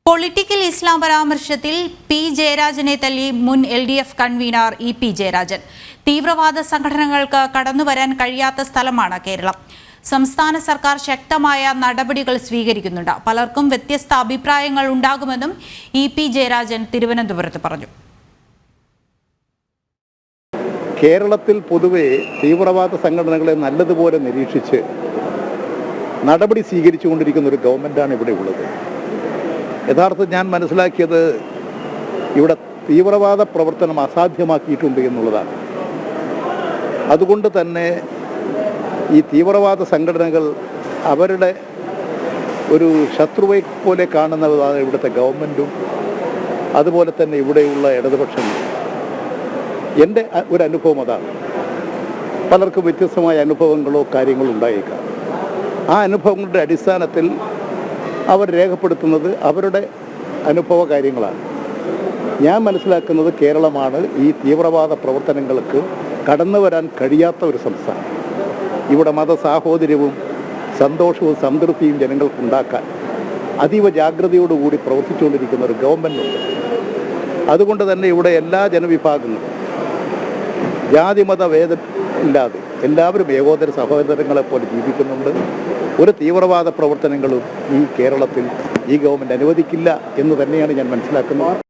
Political ഇസ്ലാം പരാമർശത്തിൽ P ജയരാജനെ തല്ലി മുൻ LDF കൺവീനർ EP ജയരാജൻ. തീവ്രവാദ സംഘടനകൾക്ക് കടന്നുവരാൻ കഴിയാത്ത സ്ഥലമാണ് കേരളം. സംസ്ഥാന സർക്കാർ ശക്തമായ നടപടികൾ സ്വീകരിക്കുന്നുണ്ട്. പലർക്കും വ്യത്യസ്ത അഭിപ്രായങ്ങൾ ഉണ്ടാകുമെന്നും EP ജയരാജൻ തിരുവനന്തപുരത്ത് പറഞ്ഞു. കേരളത്തിൽ പൊതുവെ തീവ്രവാദ സംഘടനകളെ നല്ലതുപോലെ നിരീക്ഷിച്ച് നടപടി സ്വീകരിച്ചുകൊണ്ടിരിക്കുന്ന ഒരു ഗവൺമെൻറ്റാണ് ഇവിടെ ഉള്ളത്. യഥാർത്ഥത്തിൽ ഞാൻ മനസ്സിലാക്കിയത് ഇവിടെ തീവ്രവാദ പ്രവർത്തനം അസാധ്യമാക്കിയിട്ടുണ്ട് എന്നുള്ളതാണ്. അതുകൊണ്ട് തന്നെ ഈ തീവ്രവാദ സംഘടനകൾ അവരുടെ ഒരു ശത്രുവെ പോലെ കാണുന്നതാണ് ഇവിടുത്തെ ഗവൺമെൻറ്റും അതുപോലെ തന്നെ ഇവിടെയുള്ള ഇടതുപക്ഷങ്ങളും. എൻ്റെ ഒരു അനുഭവം അതാണ്. പലർക്കും വ്യത്യസ്തമായ അനുഭവങ്ങളോ കാര്യങ്ങളോ ഉണ്ടായേക്കാം. ആ അനുഭവങ്ങളുടെ അടിസ്ഥാനത്തിൽ അവർ രേഖപ്പെടുത്തുന്നത് അവരുടെ അനുഭവ കാര്യങ്ങളാണ്. ഞാൻ മനസ്സിലാക്കുന്നത് കേരളമാണ് ഈ തീവ്രവാദ പ്രവർത്തനങ്ങൾക്ക് കടന്നു വരാൻ കഴിയാത്ത ഒരു സംസ്ഥാനം. ഇവിടെ മതസാഹോദര്യവും സന്തോഷവും സംതൃപ്തിയും ജനങ്ങൾക്കുണ്ടാക്കാൻ അതീവ ജാഗ്രതയോടുകൂടി പ്രവർത്തിച്ചുകൊണ്ടിരിക്കുന്ന ഒരു ഗവൺമെൻറ്റുണ്ട്. അതുകൊണ്ട് തന്നെ ഇവിടെ എല്ലാ ജനവിഭാഗങ്ങളും ജാതിമത ഭേദം ഇല്ലാതെ എല്ലാവരും ഏകോദര സഹോദരങ്ങളെപ്പോലെ ജീവിക്കുന്നുണ്ട്. ഒരു തീവ്രവാദ പ്രവർത്തനങ്ങളും ഈ കേരളത്തിൽ ഈ ഗവൺമെൻറ് അനുവദിക്കില്ല എന്ന് തന്നെയാണ് ഞാൻ മനസ്സിലാക്കുന്നത്.